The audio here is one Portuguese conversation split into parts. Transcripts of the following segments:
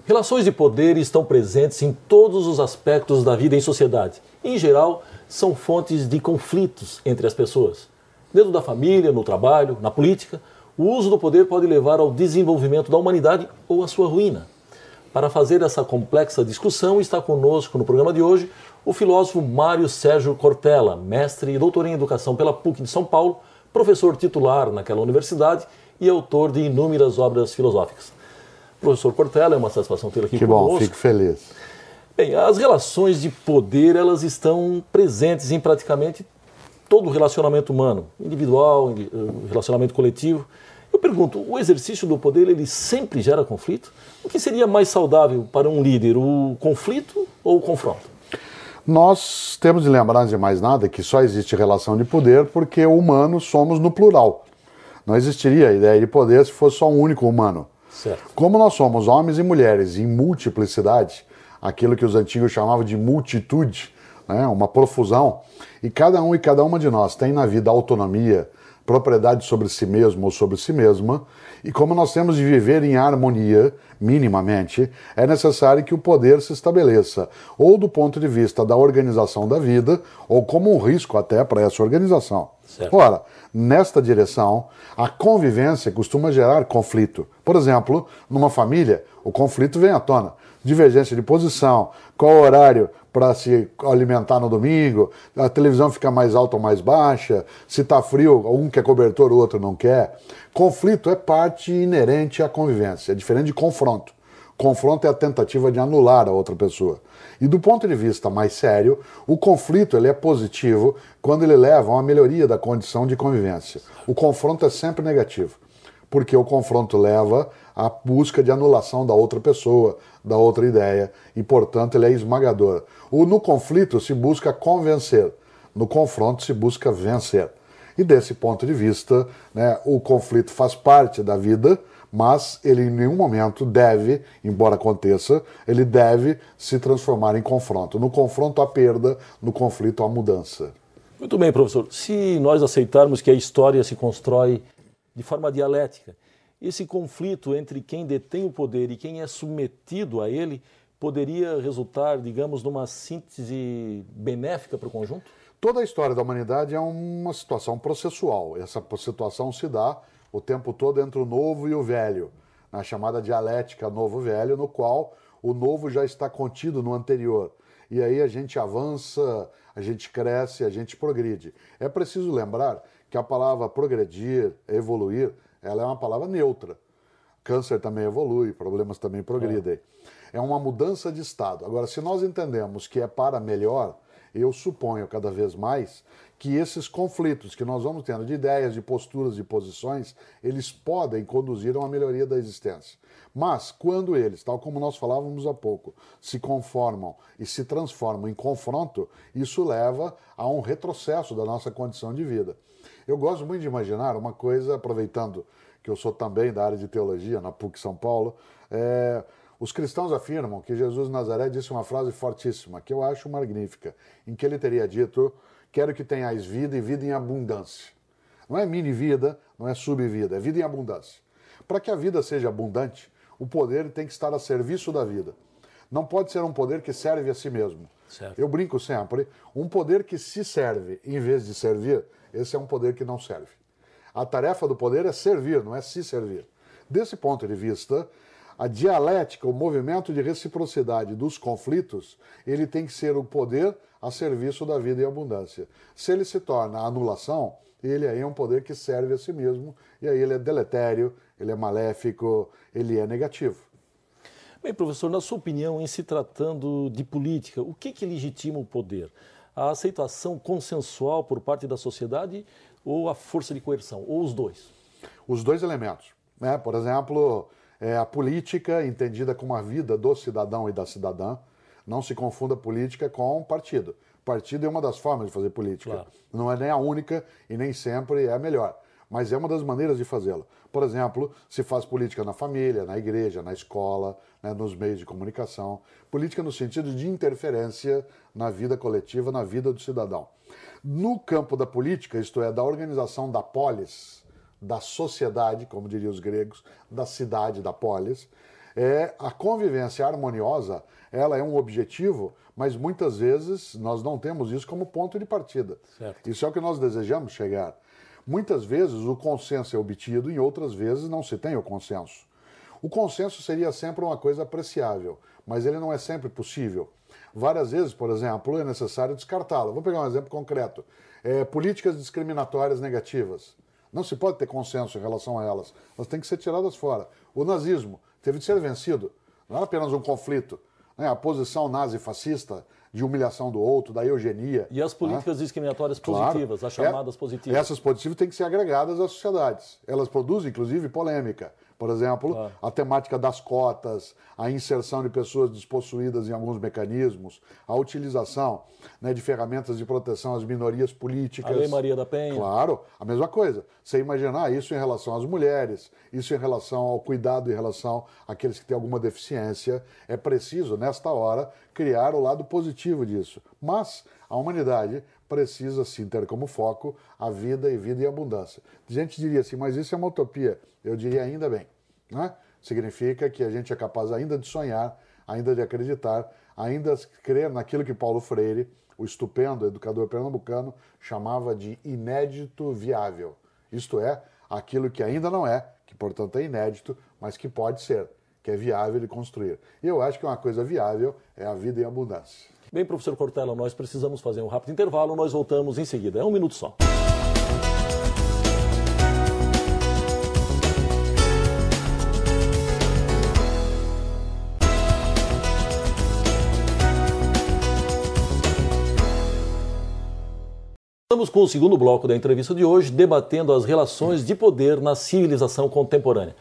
Relações de poder estão presentes em todos os aspectos da vida em sociedade. Em geral, são fontes de conflitos entre as pessoas. Dentro da família, no trabalho, na política, o uso do poder pode levar ao desenvolvimento da humanidade ou à sua ruína. Para fazer essa complexa discussão, está conosco no programa de hoje o filósofo Mário Sérgio Cortella, mestre e doutor em educação pela PUC de São Paulo, professor titular naquela universidade e autor de inúmeras obras filosóficas. Professor Cortella, é uma satisfação tê-lo aqui conosco. Que bom, fico feliz. Bem, as relações de poder, elas estão presentes em praticamente todo o relacionamento humano, individual, relacionamento coletivo. Eu pergunto, o exercício do poder, ele sempre gera conflito? O que seria mais saudável para um líder, o conflito ou o confronto? Nós temos de lembrar, antes de mais nada, que só existe relação de poder porque humanos somos no plural. Não existiria a ideia de poder se fosse só um único humano. Certo. Como nós somos homens e mulheres em multiplicidade, aquilo que os antigos chamavam de multitude, né, uma profusão, e cada um e cada uma de nós tem na vida autonomia, propriedade sobre si mesmo ou sobre si mesma, e como nós temos de viver em harmonia, minimamente, é necessário que o poder se estabeleça, ou do ponto de vista da organização da vida, ou como um risco até para essa organização. Certo. Ora, nesta direção, a convivência costuma gerar conflito. Por exemplo, numa família, o conflito vem à tona. Divergência de posição, qual o horário para se alimentar no domingo, a televisão fica mais alta ou mais baixa, se está frio, um quer cobertor, o outro não quer. Conflito é parte inerente à convivência, é diferente de confronto. Confronto é a tentativa de anular a outra pessoa. E do ponto de vista mais sério, o conflito ele é positivo quando ele leva a uma melhoria da condição de convivência. O confronto é sempre negativo, porque o confronto leva à busca de anulação da outra pessoa, da outra ideia, e, portanto, ele é esmagador. No conflito se busca convencer, no confronto se busca vencer. E desse ponto de vista, né, o conflito faz parte da vida, mas ele em nenhum momento deve, embora aconteça, ele deve se transformar em confronto. No confronto há perda, no conflito há mudança. Muito bem, professor. Se nós aceitarmos que a história se constrói de forma dialética, esse conflito entre quem detém o poder e quem é submetido a ele poderia resultar, digamos, numa síntese benéfica para o conjunto? Toda a história da humanidade é uma situação processual. Essa situação se dá o tempo todo entre o novo e o velho, na chamada dialética novo-velho, no qual o novo já está contido no anterior. E aí a gente avança, a gente cresce, a gente progride. É preciso lembrar que a palavra progredir, evoluir, ela é uma palavra neutra. Câncer também evolui, problemas também progridem. É uma mudança de estado. Agora, se nós entendemos que é para melhor, eu suponho cada vez mais que esses conflitos que nós vamos tendo de ideias, de posturas, de posições, eles podem conduzir a uma melhoria da existência. Mas, quando eles, tal como nós falávamos há pouco, se conformam e se transformam em confronto, isso leva a um retrocesso da nossa condição de vida. Eu gosto muito de imaginar uma coisa, aproveitando que eu sou também da área de teologia, na PUC São Paulo, os cristãos afirmam que Jesus de Nazaré disse uma frase fortíssima, que eu acho magnífica, em que ele teria dito: quero que tenhais vida e vida em abundância. Não é mini-vida, não é sub-vida, é vida em abundância. Para que a vida seja abundante, o poder tem que estar a serviço da vida. Não pode ser um poder que serve a si mesmo. Certo. Eu brinco sempre, um poder que se serve em vez de servir, esse é um poder que não serve. A tarefa do poder é servir, não é se servir. Desse ponto de vista, a dialética, o movimento de reciprocidade dos conflitos, ele tem que ser o poder a serviço da vida em abundância. Se ele se torna a anulação, ele aí é um poder que serve a si mesmo, e aí ele é deletério, ele é maléfico, ele é negativo. Bem, professor, na sua opinião, em se tratando de política, o que legitima o poder? A aceitação consensual por parte da sociedade ou a força de coerção, ou os dois? Os dois elementos, né? Por exemplo, a política entendida como a vida do cidadão e da cidadã. Não se confunda política com partido. Partido é uma das formas de fazer política. Claro. Não é nem a única e nem sempre é a melhor. mas é uma das maneiras de fazê-la. Por exemplo, se faz política na família, na igreja, na escola, né, nos meios de comunicação. Política no sentido de interferência na vida coletiva, na vida do cidadão. No campo da política, isto é, da organização da polis, da sociedade, como diriam os gregos, da cidade, da polis, a convivência harmoniosa, ela é um objetivo, mas muitas vezes nós não temos isso como ponto de partida. Certo. Isso é o que nós desejamos chegar. Muitas vezes o consenso é obtido, em outras vezes não se tem o consenso. O consenso seria sempre uma coisa apreciável, mas ele não é sempre possível. Várias vezes, por exemplo, é necessário descartá-lo. Vou pegar um exemplo concreto. Políticas discriminatórias negativas. Não se pode ter consenso em relação a elas. Elas têm que ser tiradas fora. O nazismo teve de ser vencido. Não era apenas um conflito. A posição nazi-fascista de humilhação do outro, da eugenia. E as políticas discriminatórias positivas, as chamadas positivas. Essas positivas têm que ser agregadas às sociedades. Elas produzem, inclusive, polêmica. Por exemplo, a temática das cotas, a inserção de pessoas despossuídas em alguns mecanismos, a utilização, né, de ferramentas de proteção às minorias políticas. A Lei Maria da Penha. Claro, a mesma coisa. Você imaginar isso em relação às mulheres, isso em relação ao cuidado em relação àqueles que têm alguma deficiência. É preciso, nesta hora, criar o lado positivo disso. Mas a humanidade precisa sim ter como foco a vida e abundância. A gente diria assim, mas isso é uma utopia. Eu diria ainda bem. Né? Significa que a gente é capaz ainda de sonhar, ainda de acreditar, ainda de crer naquilo que Paulo Freire, o estupendo educador pernambucano, chamava de inédito viável. Isto é, aquilo que ainda não é, que portanto é inédito, mas que pode ser, que é viável de construir. E eu acho que uma coisa viável é a vida em abundância. Bem, professor Cortella, nós precisamos fazer um rápido intervalo, nós voltamos em seguida. É um minuto só. Estamos com o segundo bloco da entrevista de hoje, debatendo as relações de poder na civilização contemporânea.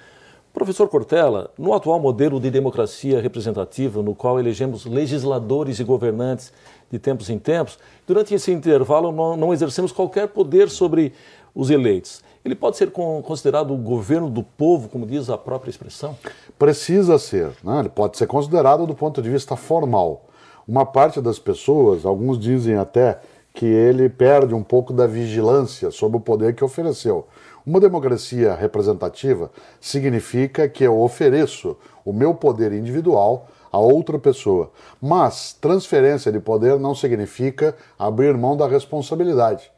Professor Cortella, no atual modelo de democracia representativa, no qual elegemos legisladores e governantes de tempos em tempos, durante esse intervalo não exercemos qualquer poder sobre os eleitos. Ele pode ser considerado o governo do povo, como diz a própria expressão? Precisa ser, né? Ele pode ser considerado do ponto de vista formal. Uma parte das pessoas, alguns dizem até que ele perde um pouco da vigilância sobre o poder que ofereceu. Uma democracia representativa significa que eu ofereço o meu poder individual a outra pessoa. Mas transferência de poder não significa abrir mão da responsabilidade.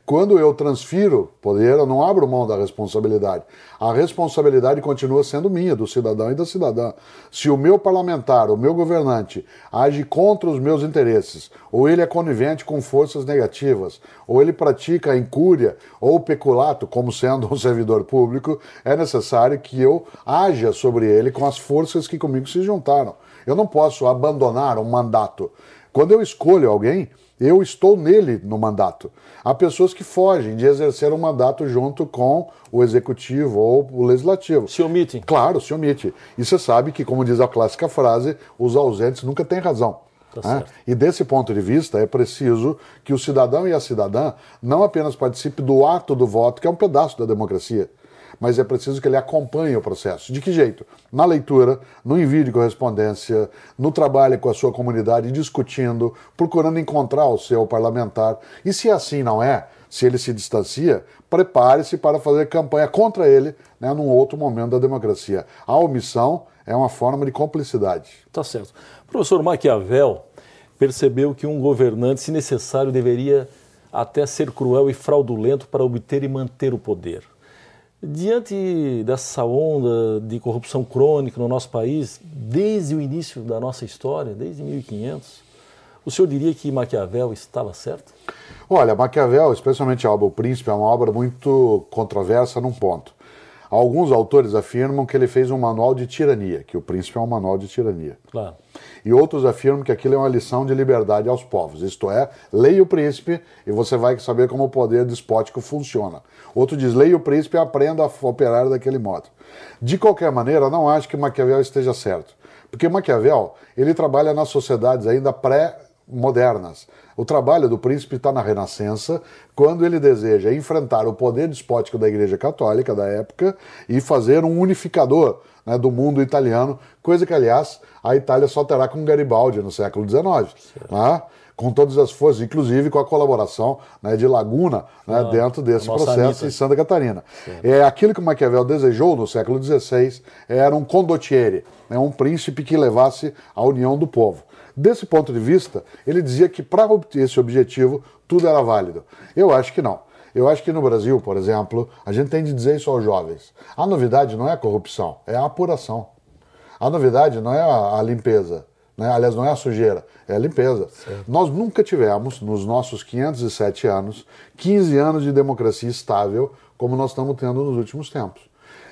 Quando eu transfiro poder, eu não abro mão da responsabilidade. A responsabilidade continua sendo minha, do cidadão e da cidadã. Se o meu parlamentar, o meu governante, age contra os meus interesses, ou ele é conivente com forças negativas, ou ele pratica a incúria ou o peculato, como sendo um servidor público, é necessário que eu haja sobre ele com as forças que comigo se juntaram. Eu não posso abandonar um mandato. Quando eu escolho alguém, eu estou nele no mandato. Há pessoas que fogem de exercer um mandato junto com o executivo ou o legislativo. Se omite. Claro, se omite. E você sabe que, como diz a clássica frase, os ausentes nunca têm razão. Tá. E desse ponto de vista, é preciso que o cidadão e a cidadã não apenas participem do ato do voto, que é um pedaço da democracia, mas é preciso que ele acompanhe o processo. De que jeito? Na leitura, no envio de correspondência, no trabalho com a sua comunidade, discutindo, procurando encontrar o seu parlamentar. E se assim não é, se ele se distancia, prepare-se para fazer campanha contra ele, né, num outro momento da democracia. A omissão é uma forma de cumplicidade. Tá certo. O professor Maquiavel percebeu que um governante, se necessário, deveria até ser cruel e fraudulento para obter e manter o poder. Diante dessa onda de corrupção crônica no nosso país, desde o início da nossa história, desde 1500, o senhor diria que Maquiavel estava certo? Olha, Maquiavel, especialmente a obra O Príncipe, é uma obra muito controversa num ponto. Alguns autores afirmam que ele fez um manual de tirania, que O Príncipe é um manual de tirania. Claro. E outros afirmam que aquilo é uma lição de liberdade aos povos. Isto é, leia O Príncipe e você vai saber como o poder despótico funciona. Outro diz, leia O Príncipe e aprenda a operar daquele modo. De qualquer maneira, não acho que Maquiavel esteja certo. Porque Maquiavel, ele trabalha nas sociedades ainda modernas. O trabalho do príncipe está na Renascença, quando ele deseja enfrentar o poder despótico da Igreja Católica da época e fazer um unificador, né, do mundo italiano, coisa que, aliás, a Itália só terá com Garibaldi no século XIX, né, com todas as forças, inclusive com a colaboração, né, de Laguna, né, dentro desse processo Anitta. Em Santa Catarina. Aquilo que Maquiavel desejou no século XVI era um condottiere, né, um príncipe que levasse a união do povo. Desse ponto de vista, ele dizia que para obter esse objetivo tudo era válido. Eu acho que não. Eu acho que no Brasil, por exemplo, a gente tem de dizer isso aos jovens. A novidade não é a corrupção, é a apuração. A novidade não é a limpeza, né? Aliás, não é a sujeira, é a limpeza. Certo. Nós nunca tivemos, nos nossos 507 anos, 15 anos de democracia estável como nós estamos tendo nos últimos tempos.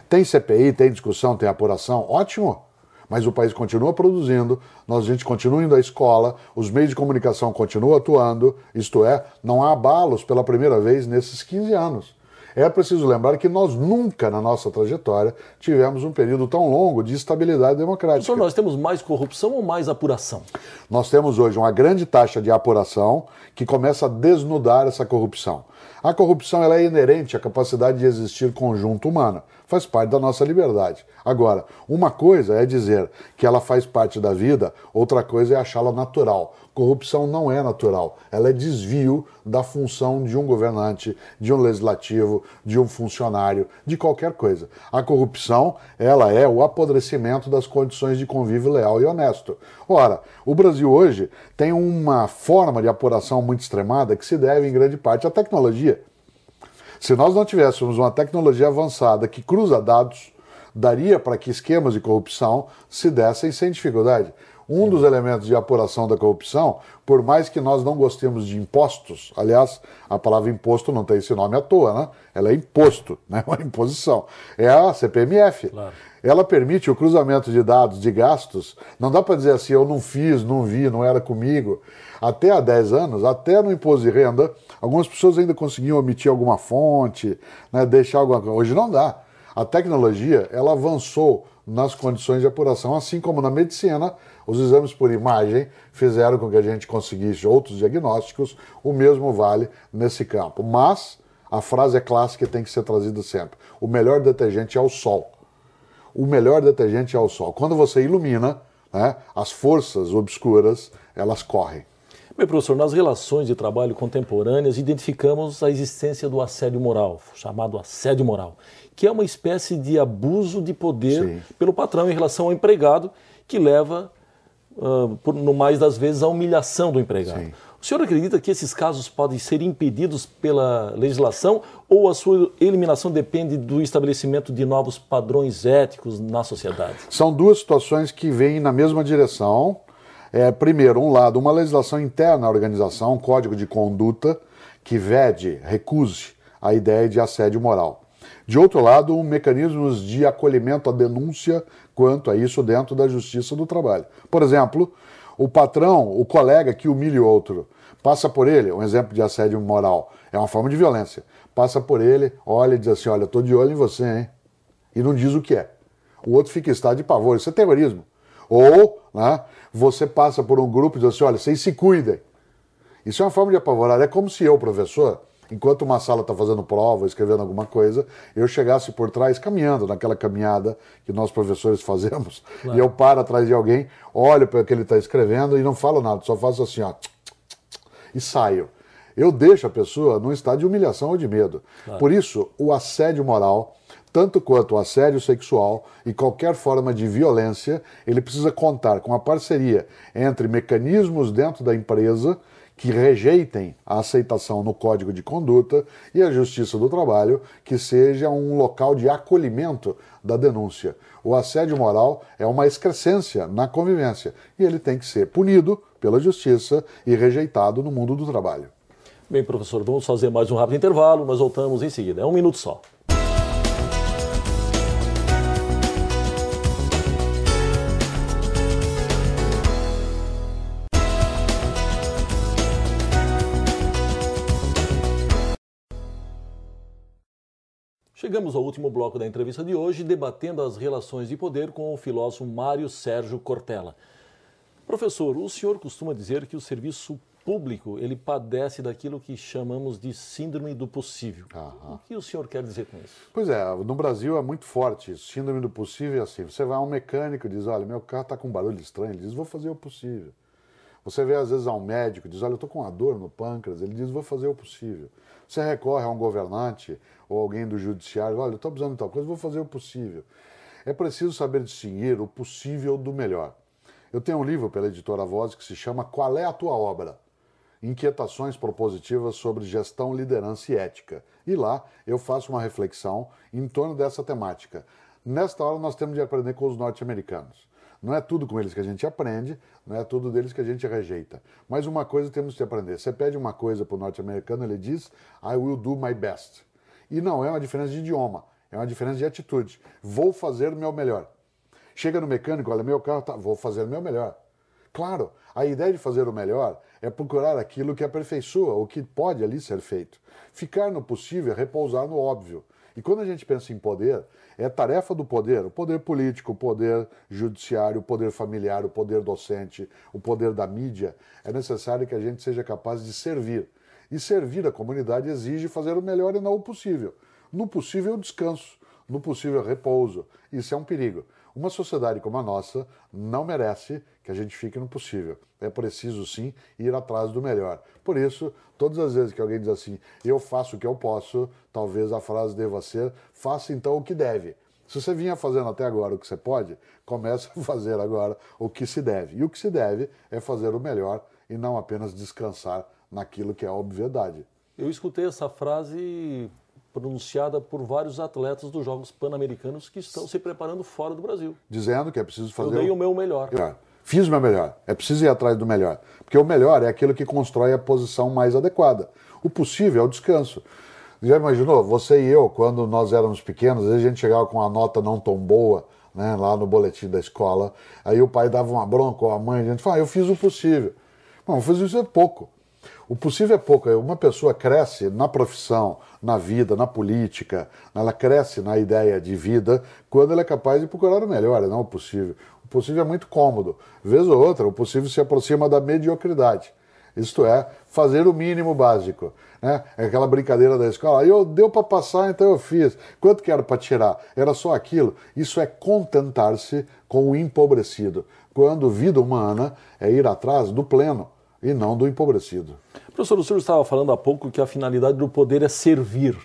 Tem CPI, tem discussão, tem apuração, ótimo. Mas o país continua produzindo, a gente continua indo à escola, os meios de comunicação continuam atuando, isto é, não há abalos pela primeira vez nesses 15 anos. É preciso lembrar que nós nunca, na nossa trajetória, tivemos um período tão longo de estabilidade democrática. Professor, nós temos mais corrupção ou mais apuração? Nós temos hoje uma grande taxa de apuração que começa a desnudar essa corrupção. A corrupção ela é inerente à capacidade de existir conjunto humano. Faz parte da nossa liberdade. Agora, uma coisa é dizer que ela faz parte da vida, outra coisa é achá-la natural. Corrupção não é natural, ela é desvio da função de um governante, de um legislativo, de um funcionário, de qualquer coisa. A corrupção, ela é o apodrecimento das condições de convívio leal e honesto. Ora, o Brasil hoje tem uma forma de apuração muito extremada que se deve em grande parte à tecnologia. Se nós não tivéssemos uma tecnologia avançada que cruza dados, daria para que esquemas de corrupção se dessem sem dificuldade. Um dos elementos de apuração da corrupção, por mais que nós não gostemos de impostos, aliás, a palavra imposto não tem esse nome à toa, né? Ela é imposto, né? Uma imposição. É a CPMF. Claro. Ela permite o cruzamento de dados de gastos. Não dá para dizer assim, eu não fiz, não vi, não era comigo. Até há 10 anos, até no imposto de renda, algumas pessoas ainda conseguiam omitir alguma fonte, né, deixar alguma coisa. Hoje não dá. A tecnologia, ela avançou nas condições de apuração, assim como na medicina, os exames por imagem fizeram com que a gente conseguisse outros diagnósticos, o mesmo vale nesse campo. Mas a frase é clássica e tem que ser trazida sempre. O melhor detergente é o sol. O melhor detergente é o sol. Quando você ilumina, né, as forças obscuras, elas correm. Bem, professor, nas relações de trabalho contemporâneas, identificamos a existência do assédio moral, chamado assédio moral, que é uma espécie de abuso de poder Sim. pelo patrão em relação ao empregado, que leva, no mais das vezes, à humilhação do empregado. Sim. O senhor acredita que esses casos podem ser impedidos pela legislação ou a sua eliminação depende do estabelecimento de novos padrões éticos na sociedade? São duas situações que vêm na mesma direção. Primeiro, um lado, uma legislação interna à organização, um código de conduta que vede, recuse a ideia de assédio moral. De outro lado, mecanismos de acolhimento à denúncia quanto a isso dentro da justiça do trabalho. Por exemplo, o patrão, o colega que humilha o outro, passa por ele, um exemplo de assédio moral, é uma forma de violência, passa por ele, olha e diz assim, olha, estou de olho em você, hein? E não diz o que é. O outro fica em estado de pavor, isso é terrorismo. Ou, né, você passa por um grupo e diz assim, olha, vocês se cuidem. Isso é uma forma de apavorar. É como se eu, professor, enquanto uma sala está fazendo prova, escrevendo alguma coisa, eu chegasse por trás, caminhando naquela caminhada que nós professores fazemos, claro. E eu paro atrás de alguém, olho para o que ele está escrevendo e não falo nada, só faço assim, ó, e saio. Eu deixo a pessoa num estado de humilhação ou de medo. Claro. Por isso, o assédio moral, tanto quanto o assédio sexual e qualquer forma de violência, ele precisa contar com a parceria entre mecanismos dentro da empresa que rejeitem a aceitação no Código de Conduta e a Justiça do Trabalho, que seja um local de acolhimento da denúncia. O assédio moral é uma excrescência na convivência e ele tem que ser punido pela Justiça e rejeitado no mundo do trabalho. Bem, professor, vamos fazer mais um rápido intervalo, nós voltamos em seguida. É 1 minuto só. Chegamos ao último bloco da entrevista de hoje, debatendo as relações de poder com o filósofo Mário Sérgio Cortella. Professor, o senhor costuma dizer que o serviço público ele padece daquilo que chamamos de síndrome do possível. O que o senhor quer dizer com isso? Pois é, no Brasil é muito forte isso. Síndrome do possível é assim. Você vai a um mecânico e diz, olha, meu carro está com um barulho estranho. Ele diz, vou fazer o possível. Você vê às vezes a um médico e diz, olha, eu estou com uma dor no pâncreas. Ele diz, vou fazer o possível. Você recorre a um governante ou alguém do judiciário, olha, eu estou precisando de tal coisa, vou fazer o possível. É preciso saber distinguir o possível do melhor. Eu tenho um livro pela editora Voz que se chama Qual é a Tua Obra? Inquietações propositivas sobre gestão, liderança e ética. E lá eu faço uma reflexão em torno dessa temática. Nesta hora nós temos de aprender com os norte-americanos. Não é tudo com eles que a gente aprende, não é tudo deles que a gente rejeita. Mas uma coisa temos de aprender. Você pede uma coisa para o norte-americano, ele diz, I will do my best. E não é uma diferença de idioma, é uma diferença de atitude. Vou fazer o meu melhor. Chega no mecânico, olha, meu carro tá, vou fazer o meu melhor. Claro, a ideia de fazer o melhor é procurar aquilo que aperfeiçoa, o que pode ali ser feito. Ficar no possível é repousar no óbvio. E quando a gente pensa em poder, é tarefa do poder, o poder político, o poder judiciário, o poder familiar, o poder docente, o poder da mídia, é necessário que a gente seja capaz de servir. E servir a comunidade exige fazer o melhor e não o possível. No possível, descanso. No possível, repouso. Isso é um perigo. Uma sociedade como a nossa não merece que a gente fique no possível. É preciso, sim, ir atrás do melhor. Por isso, todas as vezes que alguém diz assim, eu faço o que eu posso, talvez a frase deva ser, faça então o que deve. Se você vinha fazendo até agora o que você pode, comece a fazer agora o que se deve. E o que se deve é fazer o melhor e não apenas descansar naquilo que é obviedade. Eu escutei essa frase pronunciada por vários atletas dos Jogos Pan-Americanos que estão se preparando fora do Brasil. Dizendo que é preciso fazer... Eu dei o meu melhor. Fiz o meu melhor. É preciso ir atrás do melhor. Porque o melhor é aquilo que constrói a posição mais adequada. O possível é o descanso. Já imaginou? Você e eu, quando nós éramos pequenos, às vezes a gente chegava com uma nota não tão boa, né, lá no boletim da escola, aí o pai dava uma bronca, ou a mãe, a gente falava, eu fiz o possível. Não, fazer isso é pouco. O possível é pouco. Uma pessoa cresce na profissão, na vida, na política, ela cresce na ideia de vida quando ela é capaz de procurar o melhor, e não o possível. O possível é muito cômodo. Vez ou outra, o possível se aproxima da mediocridade. Isto é, fazer o mínimo básico. Né? É aquela brincadeira da escola. Deu para passar, então eu fiz. Quanto que era para tirar? Era só aquilo. Isso é contentar-se com o empobrecido. Quando vida humana é ir atrás do pleno e não do empobrecido. Professor, o senhor estava falando há pouco que a finalidade do poder é servir.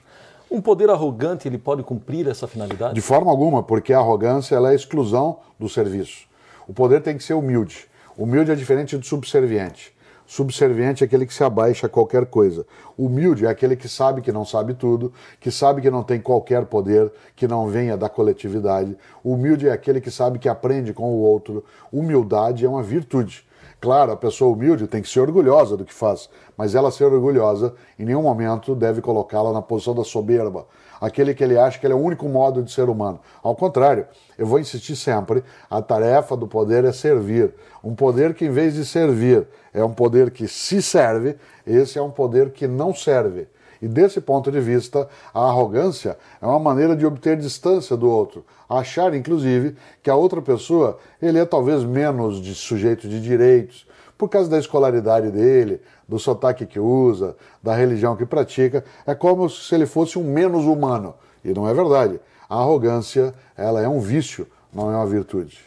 Um poder arrogante, ele pode cumprir essa finalidade? De forma alguma, porque a arrogância ela é a exclusão do serviço. O poder tem que ser humilde. Humilde é diferente do subserviente. Subserviente é aquele que se abaixa a qualquer coisa. Humilde é aquele que sabe que não sabe tudo, que sabe que não tem qualquer poder, que não venha da coletividade. Humilde é aquele que sabe que aprende com o outro. Humildade é uma virtude. Claro, a pessoa humilde tem que ser orgulhosa do que faz, mas ela ser orgulhosa em nenhum momento deve colocá-la na posição da soberba, aquele que ele acha que ele é o único modo de ser humano. Ao contrário, eu vou insistir sempre, a tarefa do poder é servir. Um poder que, em vez de servir, é um poder que se serve, esse é um poder que não serve. E desse ponto de vista, a arrogância é uma maneira de obter distância do outro. Achar, inclusive, que a outra pessoa, ele é talvez menos de sujeito de direitos, por causa da escolaridade dele, do sotaque que usa, da religião que pratica. É como se ele fosse um menos humano. E não é verdade. A arrogância, ela é um vício, não é uma virtude.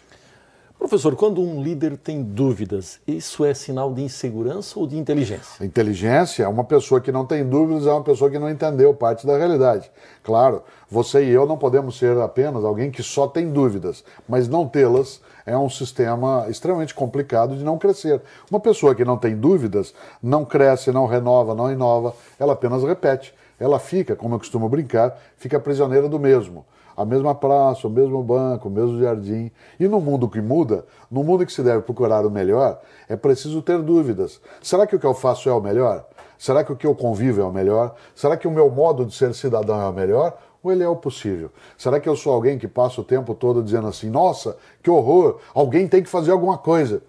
Professor, quando um líder tem dúvidas, isso é sinal de insegurança ou de inteligência? Inteligência é uma pessoa que não tem dúvidas, é uma pessoa que não entendeu parte da realidade. Claro, você e eu não podemos ser apenas alguém que só tem dúvidas, mas não tê-las é um sistema extremamente complicado de não crescer. Uma pessoa que não tem dúvidas não cresce, não renova, não inova, ela apenas repete. Ela fica, como eu costumo brincar, fica prisioneira do mesmo. A mesma praça, o mesmo banco, o mesmo jardim. E no mundo que muda, no mundo que se deve procurar o melhor, é preciso ter dúvidas. Será que o que eu faço é o melhor? Será que o que eu convivo é o melhor? Será que o meu modo de ser cidadão é o melhor? Ou ele é o possível? Será que eu sou alguém que passa o tempo todo dizendo assim, nossa, que horror, alguém tem que fazer alguma coisa?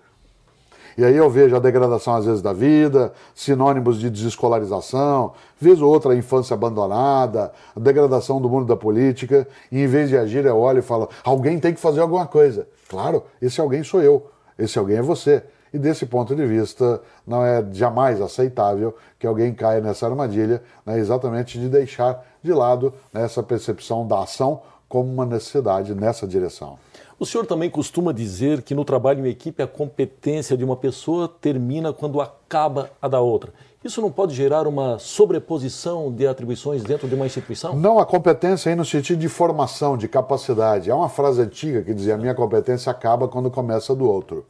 E aí eu vejo a degradação, às vezes, da vida, sinônimos de desescolarização, vez ou outra a infância abandonada, a degradação do mundo da política, e em vez de agir eu olho e falo, alguém tem que fazer alguma coisa. Claro, esse alguém sou eu. Esse alguém é você. E desse ponto de vista, não é jamais aceitável que alguém caia nessa armadilha, né, exatamente de deixar de lado essa percepção da ação como uma necessidade nessa direção. O senhor também costuma dizer que no trabalho em equipe a competência de uma pessoa termina quando acaba a da outra. Isso não pode gerar uma sobreposição de atribuições dentro de uma instituição? Não, a competência aí no sentido de formação, de capacidade. É uma frase antiga que dizia: a minha competência acaba quando começa a do outro.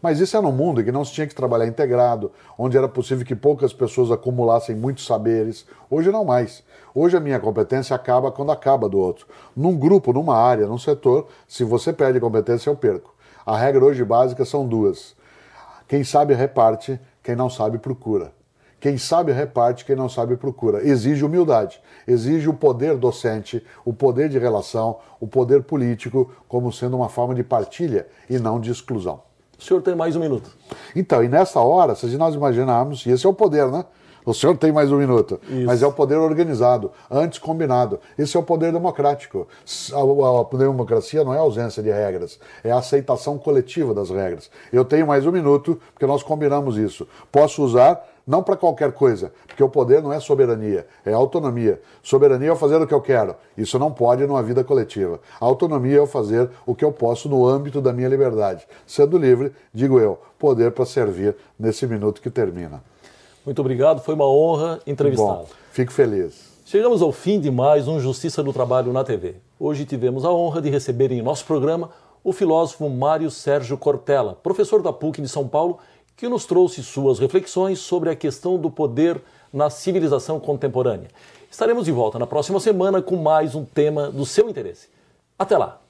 Mas isso é num mundo em que não se tinha que trabalhar integrado, onde era possível que poucas pessoas acumulassem muitos saberes. Hoje não mais. Hoje a minha competência acaba quando acaba do outro. Num grupo, numa área, num setor, se você perde competência, eu perco. A regra hoje básica são duas. Quem sabe reparte, quem não sabe procura. Quem sabe reparte, quem não sabe procura. Exige humildade, exige o poder docente, o poder de relação, o poder político, como sendo uma forma de partilha e não de exclusão. O senhor tem mais um minuto. Então, e nessa hora, se nós imaginarmos, e esse é o poder, né? O senhor tem mais um minuto, Isso. Mas é o poder organizado, antes combinado. Esse é o poder democrático. A democracia não é a ausência de regras, é a aceitação coletiva das regras. Eu tenho mais um minuto, porque nós combinamos isso. Posso usar, não para qualquer coisa, porque o poder não é soberania, é autonomia. Soberania é eu fazer o que eu quero. Isso não pode numa vida coletiva. A autonomia é eu fazer o que eu posso no âmbito da minha liberdade. Sendo livre, digo eu, poder para servir nesse minuto que termina. Muito obrigado, foi uma honra entrevistá-lo. Bom, fico feliz. Chegamos ao fim de mais um Justiça do Trabalho na TV. Hoje tivemos a honra de receber em nosso programa o filósofo Mário Sérgio Cortella, professor da PUC de São Paulo, que nos trouxe suas reflexões sobre a questão do poder na civilização contemporânea. Estaremos de volta na próxima semana com mais um tema do seu interesse. Até lá!